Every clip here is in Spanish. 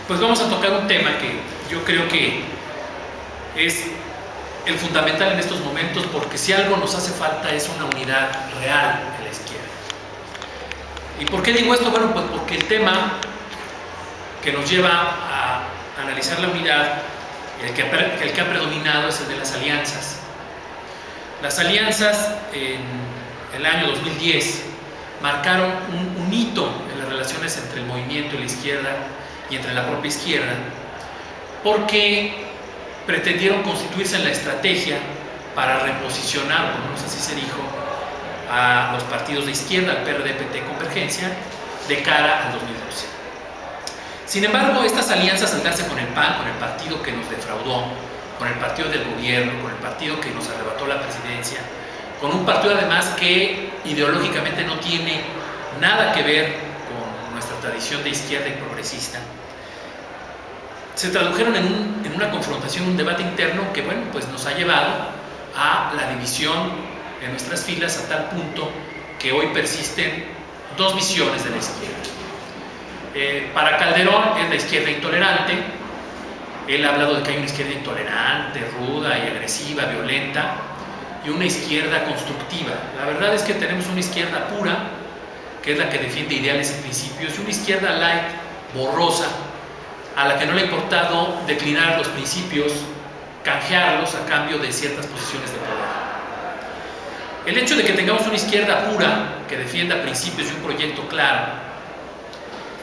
pues vamos a tocar un tema que yo creo que es el fundamental en estos momentos, porque si algo nos hace falta es una unidad real en la izquierda. ¿Y por qué digo esto? Bueno, pues porque el tema que nos lleva a analizar la unidad, el que ha predominado, es el de las alianzas. Las alianzas en el año 2010 marcaron un hito en las relaciones entre el movimiento y la izquierda y entre la propia izquierda, porque pretendieron constituirse en la estrategia para reposicionar, por lo menos así se dijo, a los partidos de izquierda, al PRD, PT, Convergencia, de cara al 2012. Sin embargo, estas alianzas, al darse con el PAN, con el partido que nos defraudó, con el partido del gobierno, con el partido que nos arrebató la presidencia, con un partido además que ideológicamente no tiene nada que ver con nuestra tradición de izquierda y progresista, se tradujeron en una confrontación, un debate interno que, bueno, pues nos ha llevado a la división en nuestras filas, a tal punto que hoy persisten dos visiones de la izquierda. Para Calderón es la izquierda intolerante. Él ha hablado de que hay una izquierda intolerante, ruda y agresiva, violenta, y una izquierda constructiva. La verdad es que tenemos una izquierda pura, que es la que defiende ideales y principios, y una izquierda light, borrosa, a la que no le ha importado declinar los principios, canjearlos a cambio de ciertas posiciones de poder. El hecho de que tengamos una izquierda pura, que defienda principios y un proyecto claro,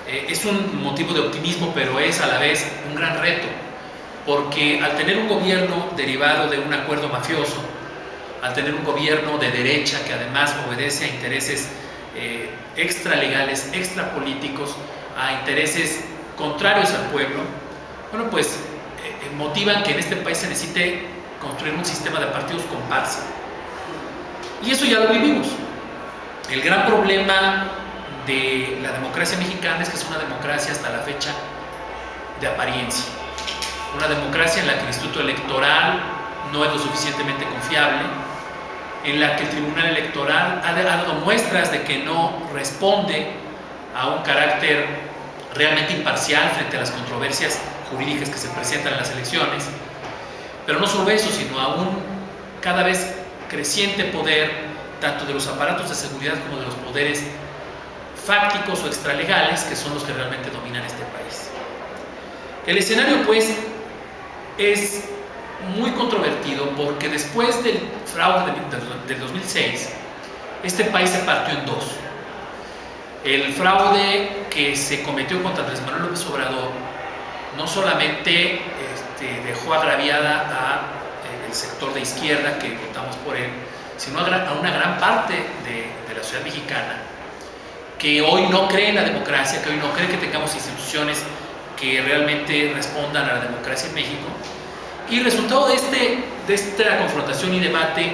es un motivo de optimismo, pero es a la vez un gran reto, porque al tener un gobierno derivado de un acuerdo mafioso, al tener un gobierno de derecha que además obedece a intereses extralegales, extrapolíticos, a intereses contrarios al pueblo, bueno, pues motivan que en este país se necesite construir un sistema de partidos comparsa. Y eso ya lo vivimos. El gran problema de la democracia mexicana es que es una democracia hasta la fecha de apariencia. Una democracia en la que el Instituto Electoral no es lo suficientemente confiable, en la que el Tribunal Electoral ha dado muestras de que no responde a un carácter realmente imparcial frente a las controversias jurídicas que se presentan en las elecciones. Pero no solo eso, sino a un cada vez creciente poder, tanto de los aparatos de seguridad como de los poderes fácticos o extralegales, que son los que realmente dominan este país. El escenario, pues, es muy controvertido, porque después del fraude del 2006, este país se partió en dos. El fraude que se cometió contra Andrés Manuel López Obrador no solamente dejó agraviada al sector de izquierda que votamos por él, sino a una gran parte de la sociedad mexicana, que hoy no cree en la democracia, que hoy no cree que tengamos instituciones que realmente respondan a la democracia en México. Y el resultado de esta confrontación y debate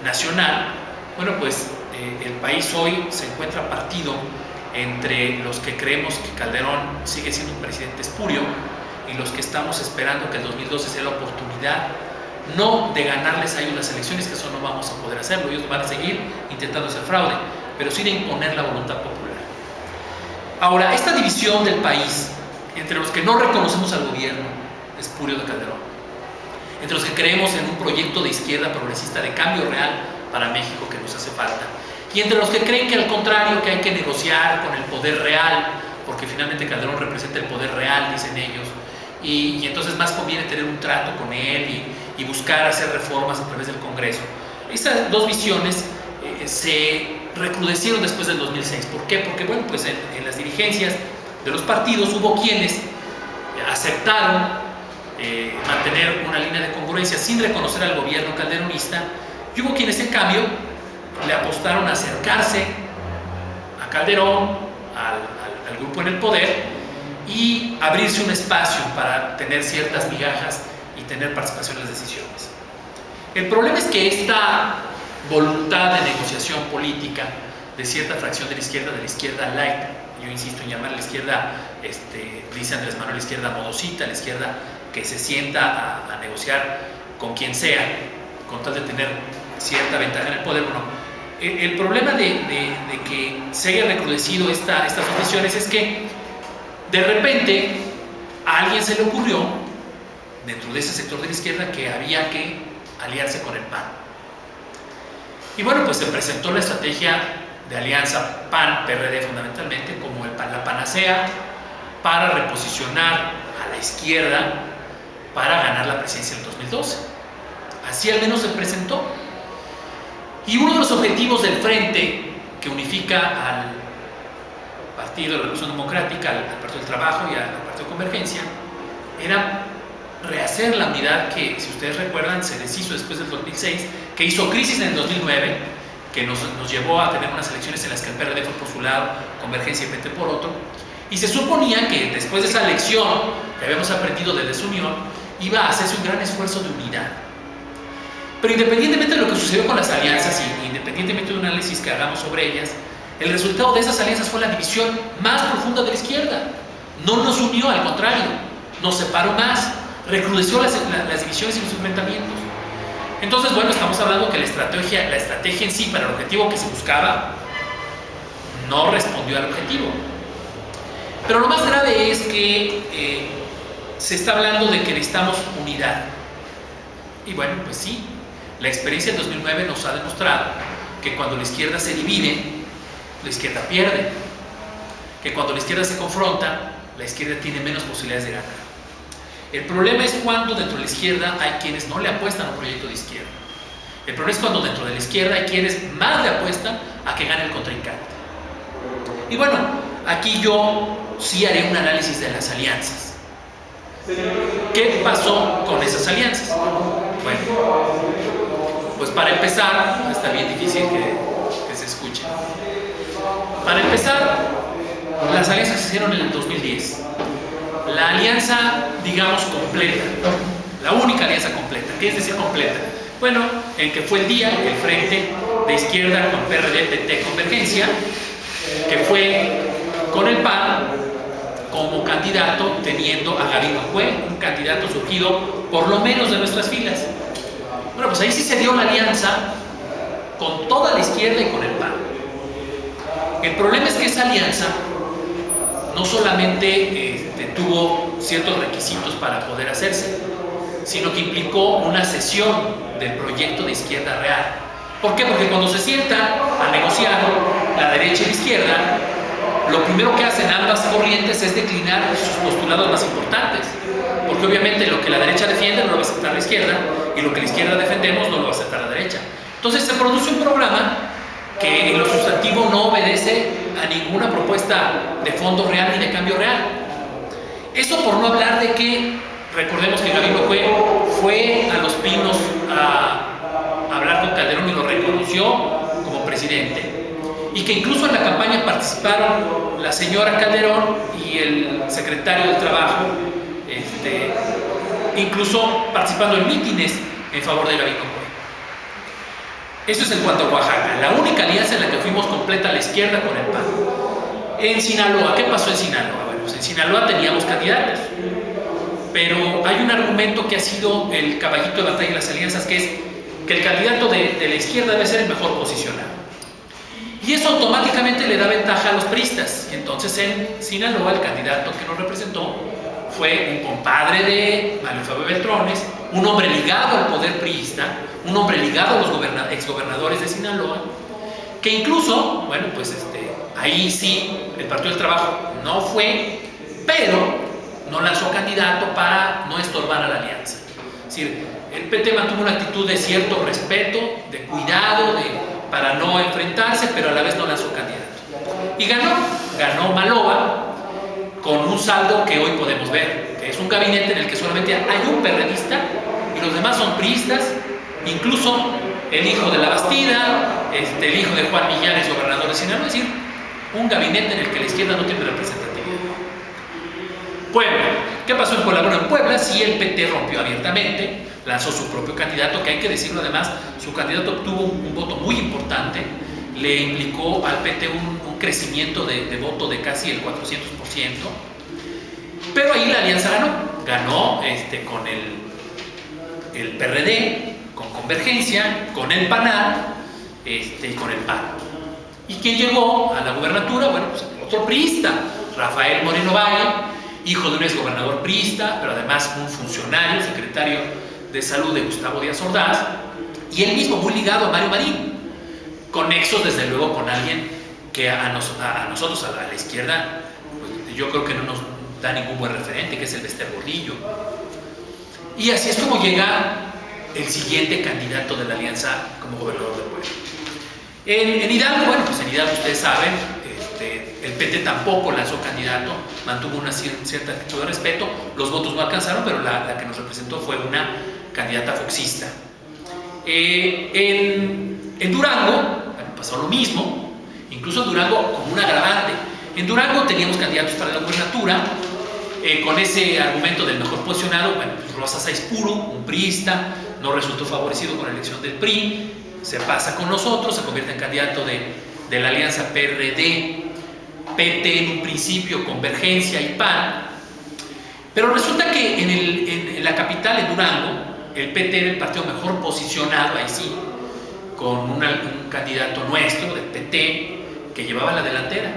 nacional, bueno, pues el país hoy se encuentra partido entre los que creemos que Calderón sigue siendo un presidente espurio y los que estamos esperando que el 2012 sea la oportunidad, no de ganarles a ellos las elecciones, que eso no vamos a poder hacerlo, ellos van a seguir intentando hacer fraude, pero sí de imponer la voluntad popular. Ahora, esta división del país entre los que no reconocemos al gobierno espurio de Calderón, entre los que creemos en un proyecto de izquierda progresista de cambio real para México que nos hace falta, y entre los que creen que al contrario, que hay que negociar con el poder real, porque finalmente Calderón representa el poder real, dicen ellos, y entonces más conviene tener un trato con él y buscar hacer reformas a través del Congreso. Estas dos visiones se recrudecieron después del 2006. ¿Por qué? Porque, bueno, pues en las dirigencias de los partidos hubo quienes aceptaron mantener una línea de congruencia sin reconocer al gobierno calderonista, y hubo quienes, en cambio, le apostaron a acercarse a Calderón, al grupo en el poder, y abrirse un espacio para tener ciertas migajas y tener participación en las decisiones. El problema es que esta voluntad de negociación política de cierta fracción de la izquierda light, yo insisto en llamar a la izquierda, dice Andrés Manuel, la izquierda modosita, la izquierda que se sienta a negociar con quien sea, con tal de tener cierta ventaja en el poder. Bueno, el problema de que se haya recrudecido estas posiciones es que de repente a alguien se le ocurrió, dentro de ese sector de la izquierda, que había que aliarse con el PAN. Y bueno, pues se presentó la estrategia de alianza PAN-PRD fundamentalmente como la panacea para reposicionar a la izquierda para ganar la presidencia del 2012. Así al menos se presentó. Y uno de los objetivos del Frente, que unifica al Partido de la Revolución Democrática, al Partido del Trabajo y al Partido de Convergencia, era rehacer la unidad que, si ustedes recuerdan, se deshizo después del 2006, que hizo crisis en el 2009, que nos llevó a tener unas elecciones en las que el PRD fue por su lado, Convergencia y PT por otro, y se suponía que después de esa lección que habíamos aprendido de desunión, iba a hacerse un gran esfuerzo de unidad. Pero independientemente de lo que sucedió con las alianzas y independientemente de un análisis que hagamos sobre ellas, el resultado de esas alianzas fue la división más profunda de la izquierda. No nos unió, al contrario, nos separó más, recrudeció las divisiones y los enfrentamientos. Entonces, bueno, estamos hablando que la estrategia en sí, para el objetivo que se buscaba, no respondió al objetivo. Pero lo más grave es que se está hablando de que necesitamos unidad. Y bueno, pues sí, la experiencia del 2009 nos ha demostrado que cuando la izquierda se divide, la izquierda pierde. Que cuando la izquierda se confronta, la izquierda tiene menos posibilidades de ganar. El problema es cuando dentro de la izquierda hay quienes no le apuestan a un proyecto de izquierda. El problema es cuando dentro de la izquierda hay quienes más le apuestan a que gane el contrincante. Y bueno, aquí yo sí haré un análisis de las alianzas. ¿Qué pasó con esas alianzas? Bueno, pues para empezar, está bien difícil que se escuche. Para empezar, las alianzas se hicieron en el 2010. La alianza, digamos, completa, la única alianza completa. ¿Qué es decir completa? Bueno, en que fue el día en que el Frente de Izquierda con PRD, PT, Convergencia, que fue con el PAN como candidato, teniendo a Gabino Cue, un candidato surgido por lo menos de nuestras filas. Bueno, pues ahí sí se dio la alianza con toda la izquierda y con el PAN. El problema es que esa alianza no solamente tuvo ciertos requisitos para poder hacerse, sino que implicó una cesión del proyecto de izquierda real. ¿Por qué? Porque cuando se sientan a negociar la derecha y la izquierda, lo primero que hacen ambas corrientes es declinar sus postulados más importantes, porque obviamente lo que la derecha defiende no lo va a aceptar la izquierda, y lo que la izquierda defendemos no lo va a aceptar la derecha. Entonces se produce un programa que en lo sustantivo no obedece a ninguna propuesta de fondo real ni de cambio real. Eso por no hablar de que, recordemos que Gabino Cue fue a Los Pinos a hablar con Calderón y lo reconoció como presidente, y que incluso en la campaña participaron la señora Calderón y el secretario del Trabajo, incluso participando en mítines en favor de Gabino Cue. Eso es en cuanto a Oaxaca, la única alianza en la que fuimos completa a la izquierda con el PAN. En Sinaloa, ¿qué pasó en Sinaloa? Bueno, pues en Sinaloa teníamos candidatos, pero hay un argumento que ha sido el caballito de batalla de las alianzas, que es que el candidato de la izquierda debe ser el mejor posicionado. Y eso automáticamente le da ventaja a los priistas. Y entonces en Sinaloa el candidato que nos representó fue un compadre de Mario Fabio Beltrones, un hombre ligado al poder priista, un hombre ligado a los exgobernadores de Sinaloa, que incluso, bueno, pues ahí sí, el Partido del Trabajo no fue, pero no lanzó candidato para no estorbar a la alianza. Es decir, el PT mantuvo una actitud de cierto respeto, de cuidado, para no enfrentarse, pero a la vez no lanzó candidato. Y ganó Maloba, con un saldo que hoy podemos ver, que es un gabinete en el que solamente hay un perredista y los demás son priistas, incluso el hijo de la Bastida, el hijo de Juan Millares, gobernador de Sinaloa, es decir, un gabinete en el que la izquierda no tiene representatividad. Puebla, ¿qué pasó en Puebla? Bueno, en Puebla sí el PT rompió abiertamente, lanzó su propio candidato, que hay que decirlo además, su candidato obtuvo un voto muy importante, le implicó al PT un crecimiento de voto de casi el 400%, pero ahí la alianza ganó con el PRD, con Convergencia, con el PANAL y con el PAN. ¿Y quién llegó a la gubernatura? Bueno, pues otro priista, Rafael Moreno Valle, hijo de un exgobernador priista, pero además un funcionario, secretario de salud de Gustavo Díaz Ordaz, y él mismo muy ligado a Mario Marín, con nexos desde luego con alguien que a nosotros, a la izquierda, pues, yo creo que no nos da ningún buen referente, que es el Bester Gordillo. Y así es como llega el siguiente candidato de la alianza como gobernador de Puebla. En Hidalgo, bueno, pues en Hidalgo ustedes saben, el PT tampoco lanzó candidato, mantuvo una cierta actitud de respeto, los votos no alcanzaron, pero la que nos representó fue una candidata foxista. En Durango pasó lo mismo, incluso en Durango con un agravante. En Durango teníamos candidatos para la gubernatura, con ese argumento del mejor posicionado. Bueno, pues Rosa Saizpuro, un priista, no resultó favorecido con la elección del PRI, se pasa con nosotros, se convierte en candidato de la alianza PRD, PT en un principio, Convergencia y PAN, pero resulta que en la capital, en Durango, el PT era el partido mejor posicionado, ahí sí, con un candidato nuestro, del PT, que llevaba la delantera.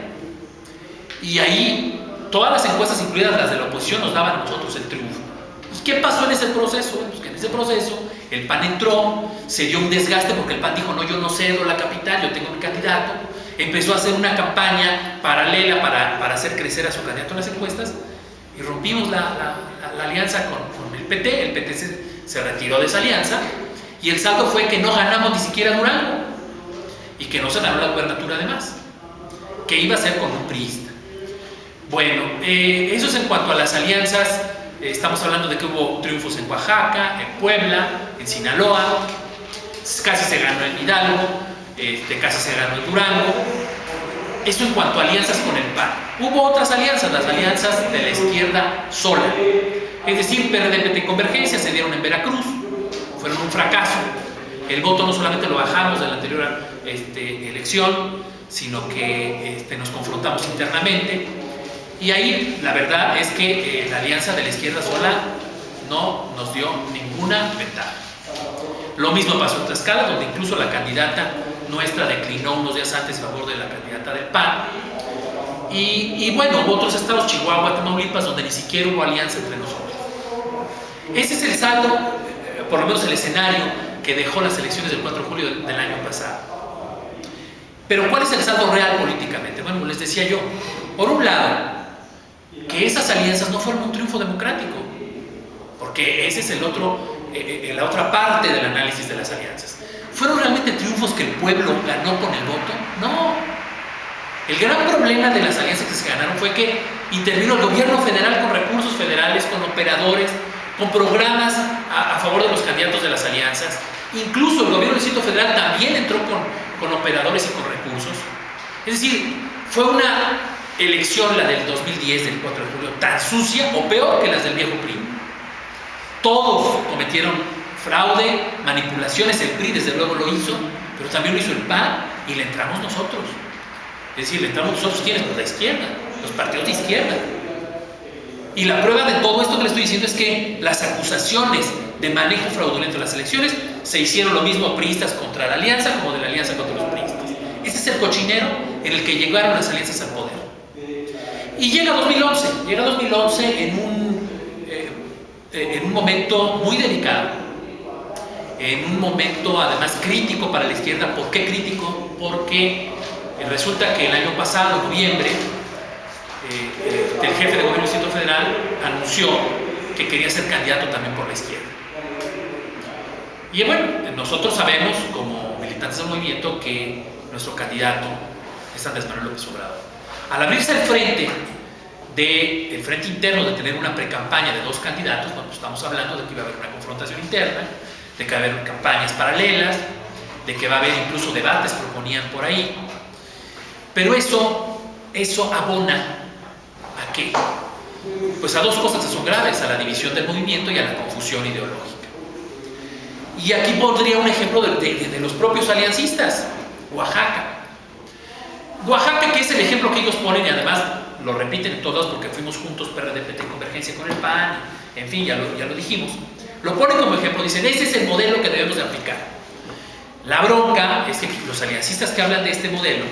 Y ahí, todas las encuestas, incluidas las de la oposición, nos daban a nosotros el triunfo. Pues, ¿qué pasó en ese proceso? Pues que en ese proceso el PAN entró, se dio un desgaste porque el PAN dijo, no, yo no cedo la capital, yo tengo mi candidato. Empezó a hacer una campaña paralela para hacer crecer a su candidato en las encuestas y rompimos la alianza con el PT. El PT se retiró de esa alianza y el saldo fue que no ganamos ni siquiera Durango y que no se ganó la gubernatura además, que iba a ser con un priista. Bueno, eso es en cuanto a las alianzas. Estamos hablando de que hubo triunfos en Oaxaca, en Puebla, en Sinaloa, casi se ganó en Hidalgo, casi se ganó en Durango. Eso en cuanto a alianzas con el PAN. Hubo otras alianzas, las alianzas de la izquierda sola, es decir, PRD, PT, Convergencia, se dieron en Veracruz, fueron un fracaso. El voto no solamente lo bajamos de la anterior elección, sino que nos confrontamos internamente. Y ahí la verdad es que la alianza de la izquierda sola no nos dio ninguna ventaja. Lo mismo pasó en Tlaxcala, donde incluso la candidata nuestra declinó unos días antes a favor de la candidata del PAN. Y bueno, hubo otros estados, Chihuahua, Tamaulipas, donde ni siquiera hubo alianza entre nosotros. Ese es el saldo, por lo menos el escenario que dejó las elecciones del 4 de julio del año pasado. Pero ¿cuál es el saldo real políticamente? Bueno, les decía yo, por un lado, que esas alianzas no fueron un triunfo democrático, porque ese es la otra parte del análisis de las alianzas. ¿Fueron realmente triunfos que el pueblo ganó con el voto? No. El gran problema de las alianzas que se ganaron fue que intervino el gobierno federal con recursos federales, con operadores, con programas a favor de los candidatos de las alianzas. Incluso el gobierno del Distrito Federal también entró con operadores y con recursos. Es decir, fue una elección, la del 2010, del 4 de julio, tan sucia o peor que las del viejo PRI. Todos cometieron fraude, manipulaciones. El PRI desde luego lo hizo, pero también lo hizo el PAN y le entramos nosotros. Es decir, le entramos nosotros, ¿quiénes? Pues la izquierda, los partidos de izquierda. Y la prueba de todo esto que le estoy diciendo es que las acusaciones de manejo fraudulento en las elecciones se hicieron lo mismo priistas contra la alianza como de la alianza contra los priistas. Ese es el cochinero en el que llegaron las alianzas al poder. Y llega 2011 en un momento muy delicado, en un momento además crítico para la izquierda. ¿Por qué crítico? Porque resulta que el año pasado, en noviembre, el jefe de gobierno del Distrito Federal anunció que quería ser candidato también por la izquierda. Y bueno, nosotros sabemos como militantes del movimiento que nuestro candidato es Andrés Manuel López Obrador. Al abrirse el frente interno de tener una precampaña de dos candidatos, bueno, pues estamos hablando de que va a haber una confrontación interna, de que va a haber campañas paralelas, de que va a haber incluso debates, proponían por ahí. Pero eso abona ¿a qué? Pues a dos cosas que son graves: a la división del movimiento y a la confusión ideológica. Y aquí pondría un ejemplo de los propios aliancistas: Oaxaca. Oaxaca, que es el ejemplo que ellos ponen, y además lo repiten todos porque fuimos juntos, PRD, PT, Convergencia con el PAN, en fin, ya lo dijimos. Lo ponen como ejemplo, dicen, ese es el modelo que debemos de aplicar. La bronca es que los aliancistas que hablan de este modelo,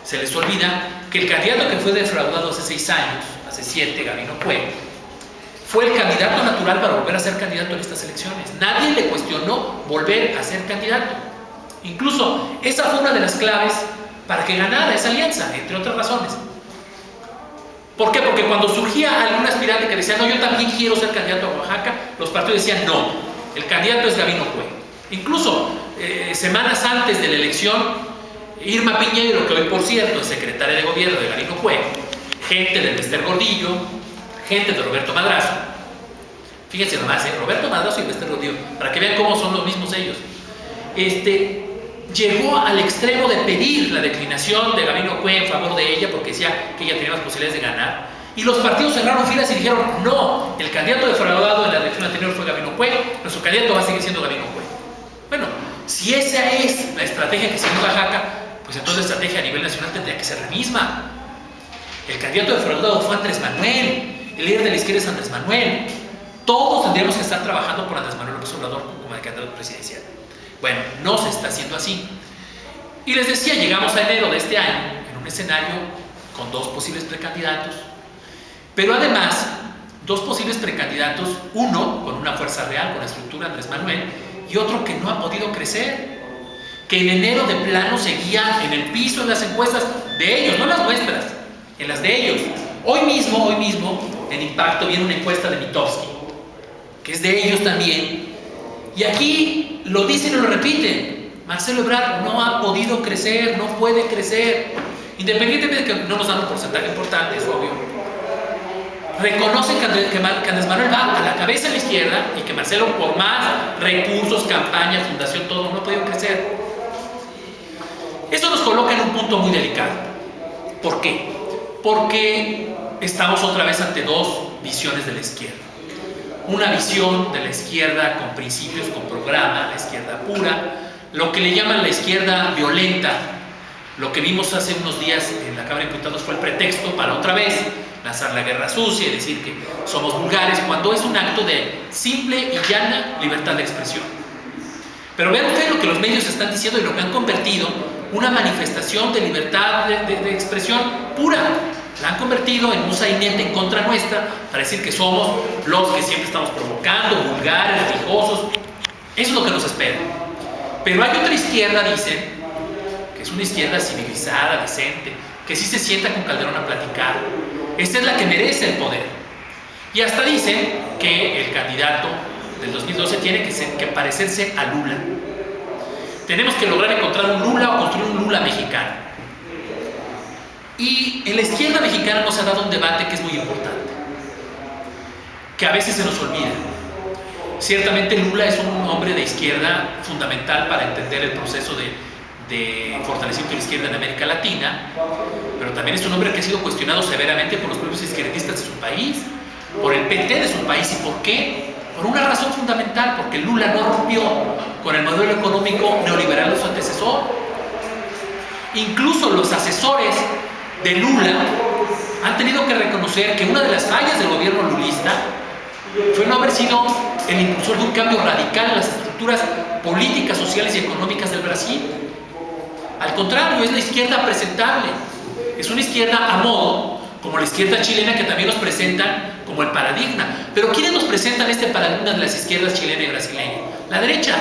se les olvida que el candidato que fue defraudado hace hace 7, Gabino Cue, fue el candidato natural para volver a ser candidato en estas elecciones. Nadie le cuestionó volver a ser candidato. Incluso esa fue una de las claves para que ganara esa alianza, entre otras razones. ¿Por qué? Porque cuando surgía algún aspirante que decía, no, yo también quiero ser candidato a Oaxaca, los partidos decían, no, el candidato es Gabino Cue. Incluso semanas antes de la elección, Irma Piñero, que hoy por cierto es secretaria de gobierno de Gabino Cue, gente del Bester Gordillo, gente de Roberto Madrazo, fíjense nomás, Roberto Madrazo y Bester Gordillo, para que vean cómo son los mismos ellos, llegó al extremo de pedir la declinación de Gabino Cue en favor de ella, porque decía que ella tenía las posibilidades de ganar, y los partidos cerraron filas y dijeron, no, el candidato defraudado en la elección anterior fue Gabino Cue, nuestro candidato va a seguir siendo Gabino Cue. Bueno, si esa es la estrategia que siguió Oaxaca, pues entonces la estrategia a nivel nacional tendría que ser la misma. El candidato defraudado fue Andrés Manuel, el líder de la izquierda es Andrés Manuel. Todos tendríamos que estar trabajando por Andrés Manuel López Obrador como candidato presidencial. Bueno, no se está haciendo así. Y les decía, llegamos a enero de este año en un escenario con 2 posibles precandidatos, pero además 2 posibles precandidatos, uno con una fuerza real, con la estructura Andrés Manuel, y otro que no ha podido crecer, que en enero de plano seguía en el piso en las encuestas de ellos, no las nuestras, en las de ellos. Hoy mismo, en Impacto viene una encuesta de Mitofsky, que es de ellos también, y aquí lo dicen y lo repiten. Marcelo Ebrard no ha podido crecer, no puede crecer, independientemente de que no nos dan un porcentaje importante, es obvio. Reconocen que Andrés Manuel va a la cabeza de la izquierda y que Marcelo, por más recursos, campaña, fundación, todo, no ha podido crecer. Eso nos coloca en un punto muy delicado. ¿Por qué? Porque estamos otra vez ante 2 visiones de la izquierda. Una visión de la izquierda con principios, con programa, la izquierda pura, lo que le llaman la izquierda violenta. Lo que vimos hace unos días en la Cámara de Diputados fue el pretexto para otra vez lanzar la guerra sucia y decir que somos vulgares, cuando es un acto de simple y llana libertad de expresión. Pero vean ustedes lo que los medios están diciendo y lo que han convertido una manifestación de libertad de expresión pura. La han convertido en un sainete en contra nuestra para decir que somos los que siempre estamos provocando, vulgares, fijosos. Eso es lo que nos espera. Pero hay otra izquierda, dicen, que es una izquierda civilizada, decente, que sí se sienta con Calderón a platicar. Esta es la que merece el poder. Y hasta dicen que el candidato del 2012 tiene que parecerse a Lula. Tenemos que lograr encontrar un Lula o construir un Lula mexicano. Y en la izquierda mexicana nos ha dado un debate que es muy importante, que a veces se nos olvida. Ciertamente Lula es un hombre de izquierda fundamental para entender el proceso de fortalecimiento de la izquierda en América Latina, pero también es un hombre que ha sido cuestionado severamente por los propios izquierdistas de su país, por el PT de su país. ¿Y por qué? Por una razón fundamental, porque Lula no rompió con el modelo económico neoliberal de su antecesor. Incluso los asesores de Lula han tenido que reconocer que una de las fallas del gobierno lulista fue no haber sido el impulsor de un cambio radical en las estructuras políticas, sociales y económicas del Brasil. Al contrario, es la izquierda presentable, es una izquierda a modo, como la izquierda chilena, que también nos presentan como el paradigma. Pero ¿quiénes nos presentan este paradigma de las izquierdas chilena y brasileña? La derecha.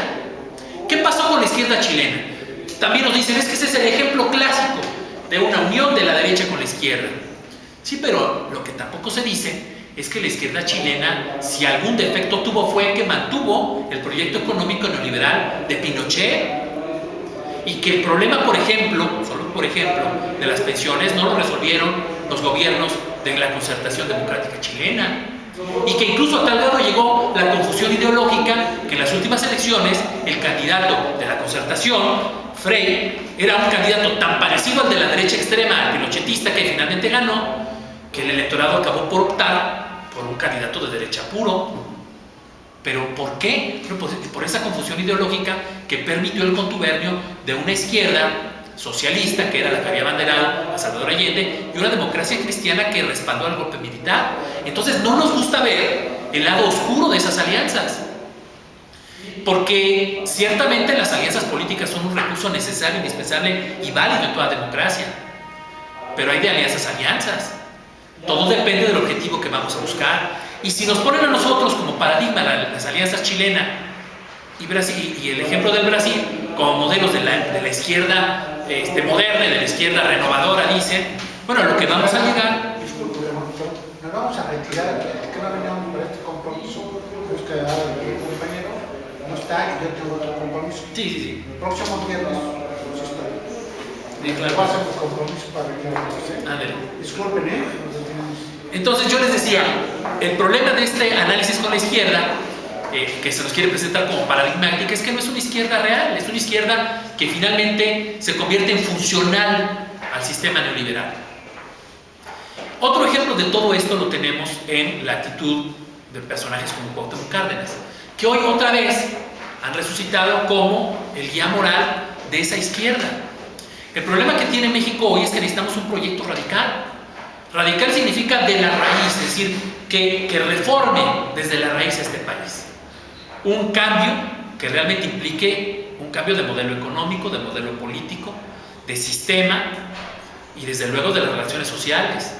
¿Qué pasó con la izquierda chilena? También nos dicen, es que ese es el ejemplo clásico de una unión de la derecha con la izquierda. Sí, pero lo que tampoco se dice es que la izquierda chilena, si algún defecto tuvo, fue que mantuvo el proyecto económico neoliberal de Pinochet, y que el problema, por ejemplo, solo por ejemplo, de las pensiones no lo resolvieron los gobiernos de la Concertación Democrática Chilena, y que incluso a tal grado llegó la confusión ideológica que en las últimas elecciones el candidato de la Concertación, Frei, era un candidato tan parecido al de la derecha extrema, al pinochetista, que finalmente ganó, que el electorado acabó por optar por un candidato de derecha puro. ¿Pero por qué? Por esa confusión ideológica que permitió el contubernio de una izquierda socialista, que era la que había abanderado a Salvador Allende, y una democracia cristiana que respaldó al golpe militar. Entonces no nos gusta ver el lado oscuro de esas alianzas, porque ciertamente las alianzas políticas son un recurso necesario, indispensable y válido en toda democracia, pero hay de alianzas a alianzas. Todo depende del objetivo que vamos a buscar. Y si nos ponen a nosotros como paradigma las alianzas chilena y el ejemplo del Brasil como modelos de la izquierda moderna y de la izquierda renovadora, dicen, bueno, lo que vamos a llegar... Disculpe, nos vamos a retirar, que no veníamos por este compromiso, es que ahora el compañero no está y yo tengo otro compromiso. Sí. El próximo viernes, pues estoy. Sí, claro. Pasamos compromiso para que disculpen, Entonces yo les decía, el problema de este análisis con la izquierda, que se nos quiere presentar como paradigmática, es que no es una izquierda real, es una izquierda que finalmente se convierte en funcional al sistema neoliberal. Otro ejemplo de todo esto lo tenemos en la actitud de personajes como Cuauhtémoc Cárdenas, que hoy otra vez han resucitado como el guía moral de esa izquierda. El problema que tiene México hoy es que necesitamos un proyecto radical. Radical significa de la raíz, es decir, que reforme desde la raíz a este país. Un cambio que realmente implique un cambio de modelo económico, de modelo político, de sistema y desde luego de las relaciones sociales.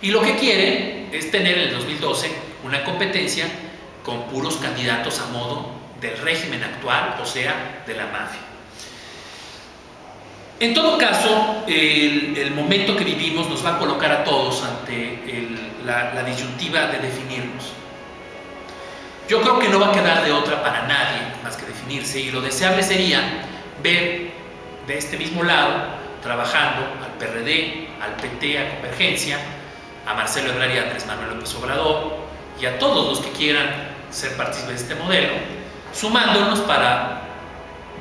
Y lo que quieren es tener en el 2012 una competencia con puros candidatos a modo del régimen actual, o sea, de la mafia. En todo caso, el momento que vivimos nos va a colocar a todos ante la disyuntiva de definirnos. Yo creo que no va a quedar de otra para nadie más que definirse, y lo deseable sería ver de este mismo lado trabajando al PRD, al PT, a Convergencia, a Marcelo Ebrard y a Andrés Manuel López Obrador y a todos los que quieran ser partícipes de este modelo, sumándonos para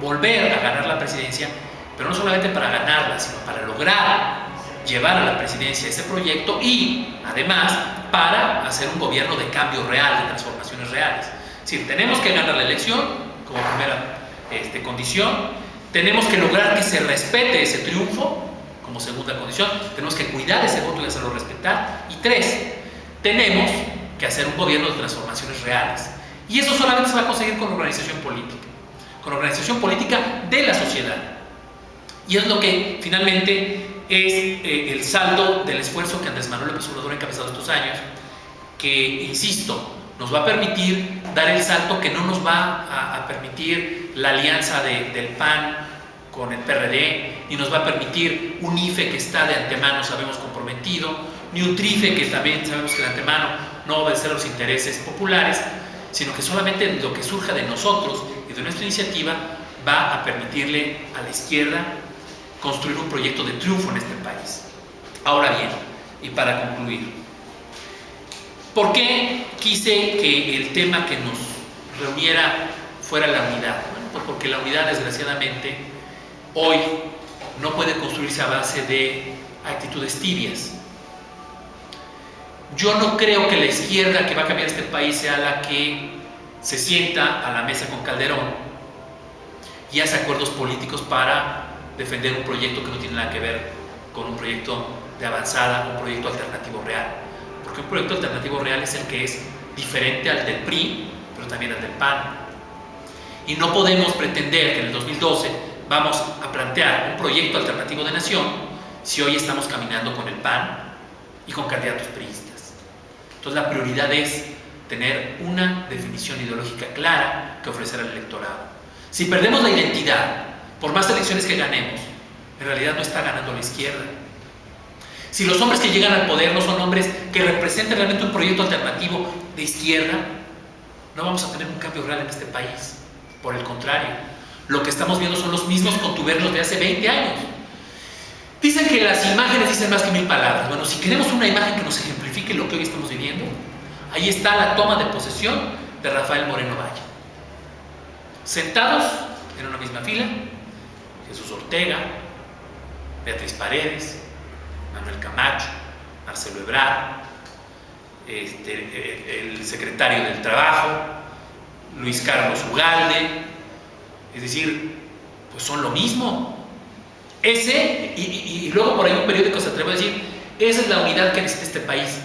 volver a ganar la presidencia, pero no solamente para ganarla, sino para lograr llevar a la presidencia ese proyecto y, además, para hacer un gobierno de cambio real, de transformaciones reales. Es decir, tenemos que ganar la elección como primera condición, tenemos que lograr que se respete ese triunfo como segunda condición, tenemos que cuidar ese voto y hacerlo respetar, y 3, tenemos que hacer un gobierno de transformaciones reales. Y eso solamente se va a conseguir con organización política de la sociedad. Y es lo que finalmente es el saldo del esfuerzo que Andrés Manuel López Obrador ha encabezado estos años, que, insisto, nos va a permitir dar el salto que no nos va a permitir la alianza del PAN con el PRD, ni nos va a permitir un IFE que está de antemano, sabemos, comprometido, ni un TRIFE que también sabemos que de antemano no va a obedecer los intereses populares, sino que solamente lo que surja de nosotros y de nuestra iniciativa va a permitirle a la izquierda construir un proyecto de triunfo en este país. Ahora bien, y para concluir, ¿por qué quise que el tema que nos reuniera fuera la unidad? Bueno, pues porque la unidad, desgraciadamente, hoy no puede construirse a base de actitudes tibias. Yo no creo que la izquierda que va a cambiar este país sea la que se sienta a la mesa con Calderón y hace acuerdos políticos para defender un proyecto que no tiene nada que ver con un proyecto de avanzada, un proyecto alternativo real. Porque un proyecto alternativo real es el que es diferente al del PRI, pero también al del PAN. Y no podemos pretender que en el 2012 vamos a plantear un proyecto alternativo de nación si hoy estamos caminando con el PAN y con candidatos priistas. Entonces la prioridad es tener una definición ideológica clara que ofrecer al electorado. Si perdemos la identidad, por más elecciones que ganemos, en realidad no está ganando la izquierda. Si los hombres que llegan al poder no son hombres que representen realmente un proyecto alternativo de izquierda, no vamos a tener un cambio real en este país. Por el contrario, lo que estamos viendo son los mismos contubernios de hace 20 años. Dicen que las imágenes dicen más que 1000 palabras. Bueno, si queremos una imagen que nos ejemplifique lo que hoy estamos viviendo, ahí está la toma de posesión de Rafael Moreno Valle. Sentados en una misma fila, Jesús Ortega, Beatriz Paredes, Manuel Camacho, Marcelo Ebrard, el secretario del Trabajo, Luis Carlos Ugalde. Es decir, pues son lo mismo. Y luego por ahí un periódico se atreve a decir, esa es la unidad que necesita este país.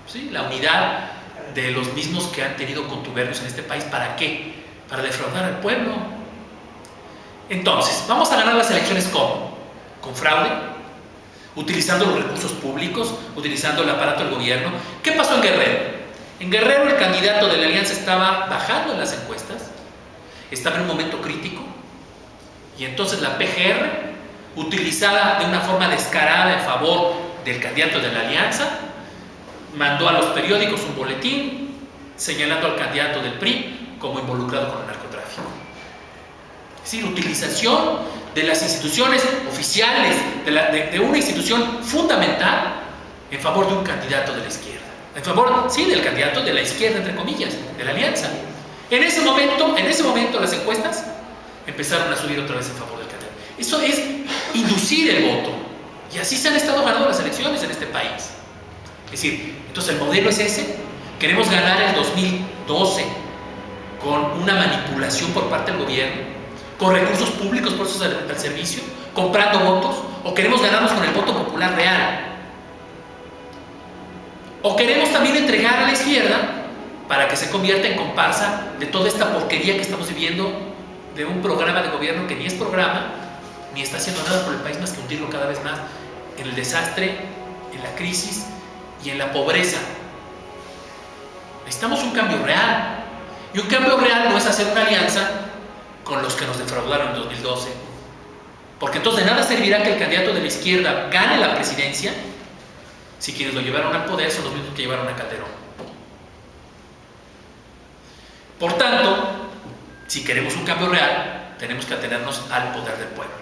¿Sí? La unidad de los mismos que han tenido contubernios en este país. ¿Para qué? Para defraudar al pueblo. Entonces, ¿vamos a ganar las elecciones cómo? ¿Con fraude? utilizando los recursos públicos, utilizando el aparato del gobierno. ¿Qué pasó en Guerrero? En Guerrero el candidato de la alianza estaba bajando en las encuestas, estaba en un momento crítico, y entonces la PGR, utilizada de una forma descarada en favor del candidato de la alianza, mandó a los periódicos un boletín señalando al candidato del PRI como involucrado con el narcotráfico. Es decir, utilización de las instituciones oficiales, de una institución fundamental en favor de un candidato de la izquierda. En favor, sí, del candidato de la izquierda, entre comillas, de la alianza. En ese momento las encuestas empezaron a subir otra vez en favor del candidato. Eso es inducir el voto. Y así se han estado ganando las elecciones en este país. Es decir, entonces el modelo es ese. Queremos ganar el 2012 con una manipulación por parte del gobierno, con recursos públicos puestos al servicio, comprando votos, o queremos ganarnos con el voto popular real. O queremos también entregar a la izquierda para que se convierta en comparsa de toda esta porquería que estamos viviendo, de un programa de gobierno que ni es programa, ni está haciendo nada por el país más que hundirlo cada vez más en el desastre, en la crisis y en la pobreza. Necesitamos un cambio real. Y un cambio real no es hacer una alianza con los que nos defraudaron en 2012. Porque entonces de nada servirá que el candidato de la izquierda gane la presidencia si quienes lo llevaron al poder son los mismos que llevaron a Calderón. Por tanto, si queremos un cambio real, tenemos que atenernos al poder del pueblo.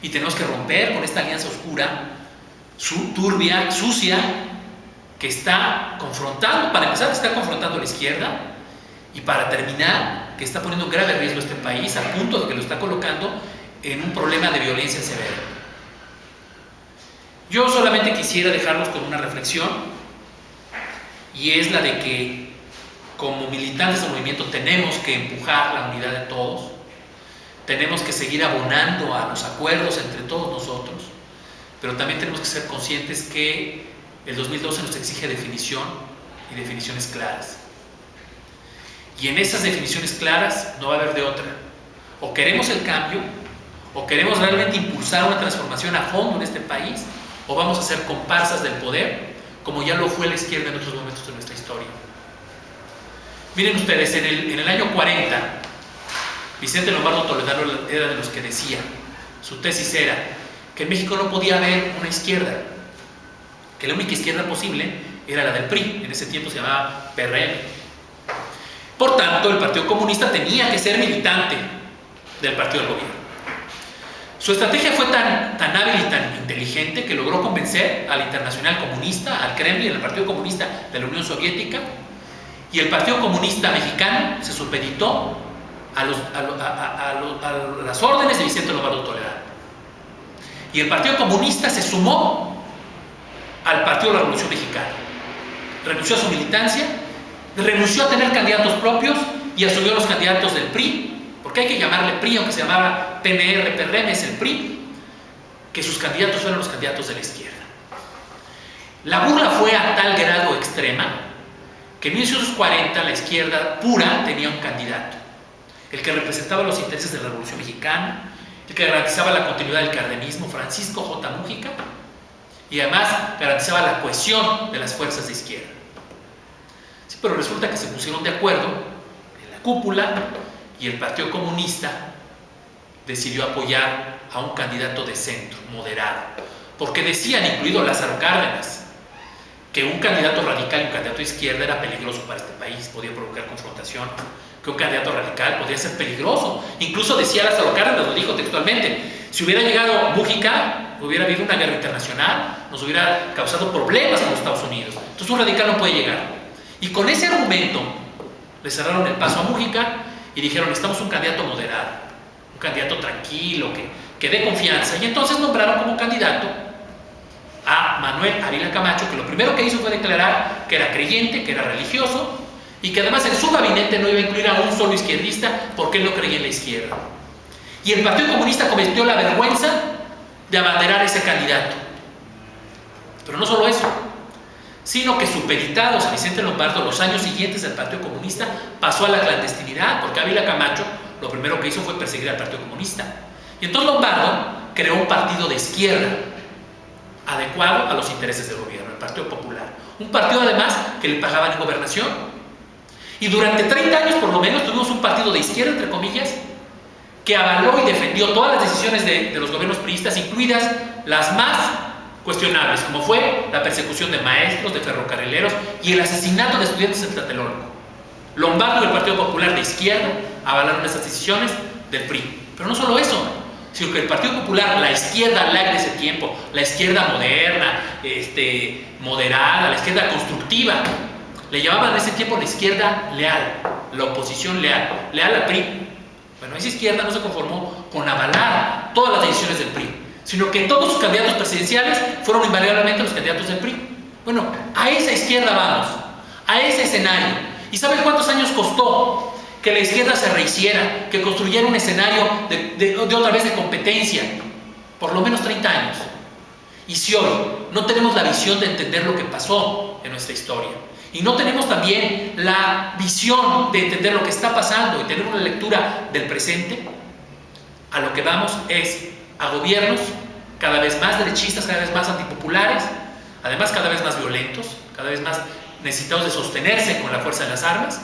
Y tenemos que romper con esta alianza oscura, turbia, sucia, que está confrontando, para empezar, está confrontando a la izquierda, y para terminar, que está poniendo en grave riesgo a este país, al punto de que lo está colocando en un problema de violencia severa. Yo solamente quisiera dejarlos con una reflexión, y es la de que como militantes del movimiento tenemos que empujar la unidad de todos, tenemos que seguir abonando a los acuerdos entre todos nosotros, pero también tenemos que ser conscientes que el 2012 nos exige definición y definiciones claras. Y en esas definiciones claras no va a haber de otra. O queremos el cambio, o queremos realmente impulsar una transformación a fondo en este país, o vamos a ser comparsas del poder, como ya lo fue la izquierda en otros momentos de nuestra historia. Miren ustedes, en el año 40, Vicente Lombardo Toledano era de los que decía, su tesis era que en México no podía haber una izquierda, que la única izquierda posible era la del PRI, en ese tiempo se llamaba PRM. Por tanto, el Partido Comunista tenía que ser militante del partido del gobierno. Su estrategia fue tan hábil y tan inteligente que logró convencer a la Internacional Comunista, al Kremlin, al Partido Comunista de la Unión Soviética, y el Partido Comunista Mexicano se supeditó a las órdenes de Vicente Lombardo Toledano. Y el Partido Comunista se sumó al Partido de la Revolución Mexicana. Renunció a su militancia, renunció a tener candidatos propios y asumió los candidatos del PRI, porque hay que llamarle PRI, aunque se llamaba PNR, PRM, es el PRI, que sus candidatos fueron los candidatos de la izquierda. La burla fue a tal grado extrema que en 1940 la izquierda pura tenía un candidato, el que representaba los intereses de la Revolución Mexicana, el que garantizaba la continuidad del cardenismo, Francisco J. Mújica, y además garantizaba la cohesión de las fuerzas de izquierda. Sí, pero resulta que se pusieron de acuerdo en la cúpula y el Partido Comunista decidió apoyar a un candidato de centro, moderado, porque decían, incluido Lázaro Cárdenas, que un candidato radical y un candidato de izquierda era peligroso para este país, podía provocar confrontación, que un candidato radical podía ser peligroso. Incluso decía Lázaro Cárdenas, lo dijo textualmente, si hubiera llegado Mújica, hubiera habido una guerra internacional, nos hubiera causado problemas con los Estados Unidos. Entonces un radical no puede llegar. Y con ese argumento le cerraron el paso a Mújica y dijeron, necesitamos un candidato moderado, un candidato tranquilo, que dé confianza. Y entonces nombraron como candidato a Manuel Ávila Camacho, que lo primero que hizo fue declarar que era creyente, que era religioso, y que además en su gabinete no iba a incluir a un solo izquierdista porque él no creía en la izquierda. Y el Partido Comunista cometió la vergüenza de abanderar a ese candidato. Pero no solo eso, sino que supeditados a Vicente Lombardo, los años siguientes del Partido Comunista pasó a la clandestinidad, porque Ávila Camacho lo primero que hizo fue perseguir al Partido Comunista. Y entonces Lombardo creó un partido de izquierda, adecuado a los intereses del gobierno, el Partido Popular. Un partido además que le pagaban en gobernación. Y durante 30 años por lo menos tuvimos un partido de izquierda, entre comillas, que avaló y defendió todas las decisiones de los gobiernos priistas, incluidas las más cuestionables, como fue la persecución de maestros, de ferrocarrileros y el asesinato de estudiantes en Tlatelolco. Lombardo y el Partido Popular de izquierda avalaron esas decisiones del PRI. Pero no solo eso, sino que el Partido Popular, la izquierda light de ese tiempo, la izquierda moderna, moderada, la izquierda constructiva, le llamaban en ese tiempo la izquierda leal, la oposición leal, leal al PRI. Bueno, esa izquierda no se conformó con avalar todas las decisiones del PRI, sino que todos sus candidatos presidenciales fueron invariablemente los candidatos del PRI. Bueno, a esa izquierda vamos, a ese escenario. ¿Y saben cuántos años costó que la izquierda se rehiciera, que construyera un escenario de otra vez de competencia? Por lo menos 30 años. Y si hoy no tenemos la visión de entender lo que pasó en nuestra historia, y no tenemos también la visión de entender lo que está pasando y tener una lectura del presente, a lo que vamos es a gobiernos cada vez más derechistas, cada vez más antipopulares, además cada vez más violentos, cada vez más necesitados de sostenerse con la fuerza de las armas,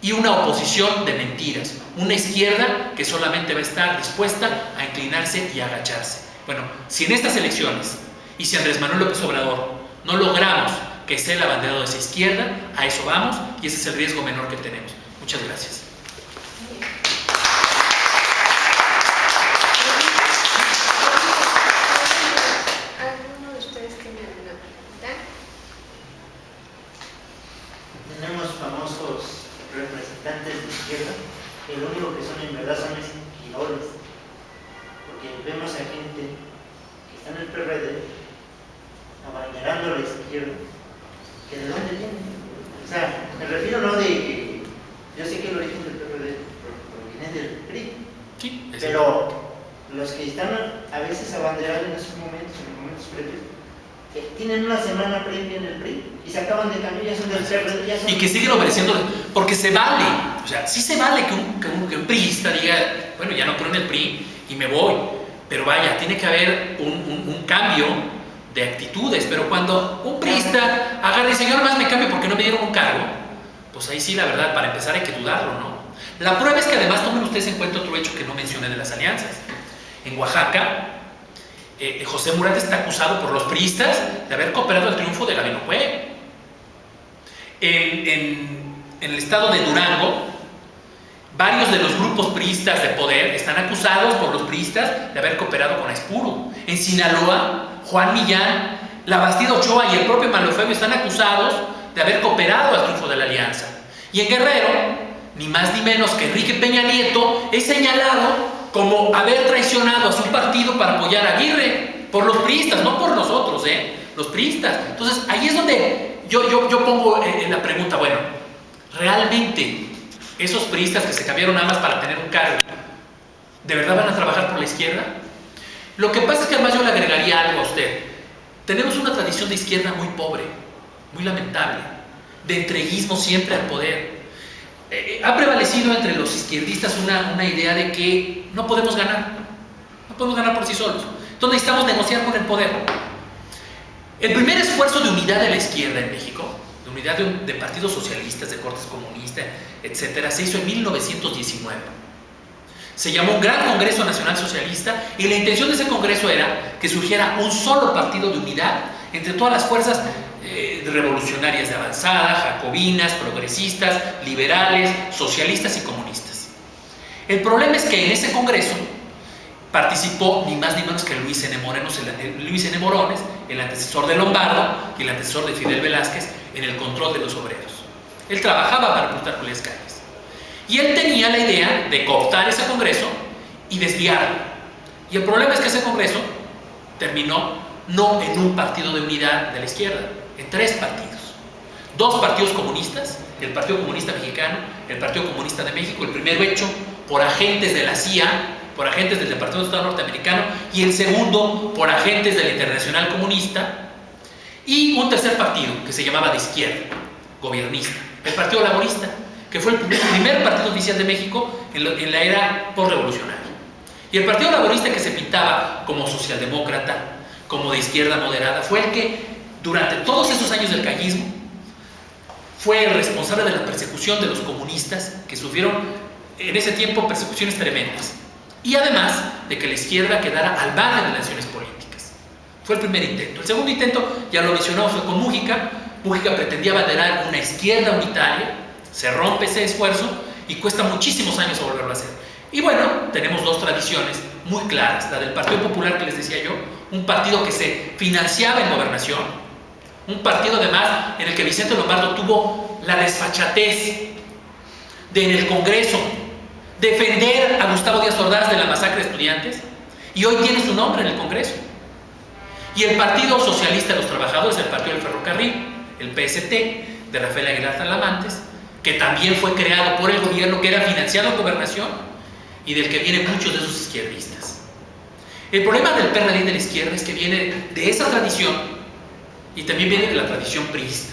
y una oposición de mentiras, una izquierda que solamente va a estar dispuesta a inclinarse y a agacharse. Bueno, si en estas elecciones y si Andrés Manuel López Obrador no logramos que sea el abanderado de esa izquierda, a eso vamos y ese es el riesgo menor que tenemos. Muchas gracias. ¿Alguno de ustedes tiene alguna pregunta? Tenemos famosos representantes de izquierda, que lo único que son en verdad son esquidores, porque vemos a gente que está en el PRD abanderando a la izquierda, que de dónde viene. O sea, me refiero no de que yo sé que el origen del PRD proviene del PRI, Sí, pero los que están a veces abanderando en esos momentos, en los momentos previos, tienen una semana previa en el PRI y se acaban de cambiar, ya son del PRD, ya son... Y que siguen obedeciendo, porque se vale, o sea, sí se vale que un priista diga, bueno, ya no creo en el PRI y me voy, pero vaya, tiene que haber un cambio de actitudes. Pero cuando un priista agarra y dice, yo nomás me cambio porque no me dieron un cargo, pues ahí sí, la verdad, para empezar hay que dudarlo, ¿no? La prueba es que además tomen ustedes en cuenta otro hecho que no mencioné de las alianzas. En Oaxaca, José Murat está acusado por los priistas de haber cooperado al triunfo de Gabino Cue. En el estado de Durango, varios de los grupos priistas de poder están acusados por los priistas de haber cooperado con Aispuro. En Sinaloa, Juan Millán, la Bastida Ochoa y el propio Manlofebio están acusados de haber cooperado al triunfo de la alianza. Y en Guerrero, ni más ni menos que Enrique Peña Nieto es señalado como haber traicionado a su partido para apoyar a Aguirre, por los priistas, no por nosotros, los priistas. Entonces, ahí es donde yo pongo en la pregunta, bueno, ¿realmente esos priistas que se cambiaron nada más para tener un cargo, de verdad van a trabajar por la izquierda? Lo que pasa es que además yo le agregaría algo a usted. Tenemos una tradición de izquierda muy pobre, muy lamentable, de entreguismo siempre al poder. Ha prevalecido entre los izquierdistas una idea de que no podemos ganar por sí solos. Entonces necesitamos negociar con el poder. El primer esfuerzo de unidad de la izquierda en México, de unidad de partidos socialistas, de cortes comunistas, etcétera, se hizo en 1919. Se llamó un Gran Congreso Nacional Socialista y la intención de ese congreso era que surgiera un solo partido de unidad entre todas las fuerzas revolucionarias de avanzada, jacobinas, progresistas, liberales, socialistas y comunistas. El problema es que en ese congreso participó ni más ni menos que Luis N. Morones, el antecesor de Lombardo y el antecesor de Fidel Velázquez en el control de los obreros. Él trabajaba para Plutarco Elías Calles. Y él tenía la idea de cooptar ese congreso y desviarlo. Y el problema es que ese congreso terminó no en un partido de unidad de la izquierda, en 3 partidos. 2 partidos comunistas, el Partido Comunista Mexicano, el Partido Comunista de México, el primero hecho por agentes de la CIA, por agentes del Departamento de Estado norteamericano, y el segundo por agentes de la Internacional Comunista, y un tercer partido que se llamaba de izquierda, gobernista, el Partido Laborista, que fue el primer partido oficial de México en la era postrevolucionaria. Y el Partido Laborista, que se pintaba como socialdemócrata, como de izquierda moderada, fue el que durante todos esos años del callismo fue el responsable de la persecución de los comunistas, que sufrieron en ese tiempo persecuciones tremendas, y además de que la izquierda quedara al margen de las acciones políticas. Fue el primer intento. El segundo intento, ya lo mencionamos, fue con Mújica. Mújica pretendía abanderar una izquierda unitaria, se rompe ese esfuerzo y cuesta muchísimos años volverlo a hacer. Y bueno, tenemos dos tradiciones muy claras, la del Partido Popular que les decía yo, un partido que se financiaba en gobernación, un partido además en el que Vicente Lombardo tuvo la desfachatez de en el Congreso defender a Gustavo Díaz Ordaz de la masacre de estudiantes, y hoy tiene su nombre en el Congreso. Y el Partido Socialista de los Trabajadores, el Partido del Ferrocarril, el PST, de Rafael Aguilar Talamantes, que también fue creado por el gobierno, que era financiado en gobernación y del que vienen muchos de esos izquierdistas. El problema del PRD y de la izquierda es que viene de esa tradición y también viene de la tradición priista.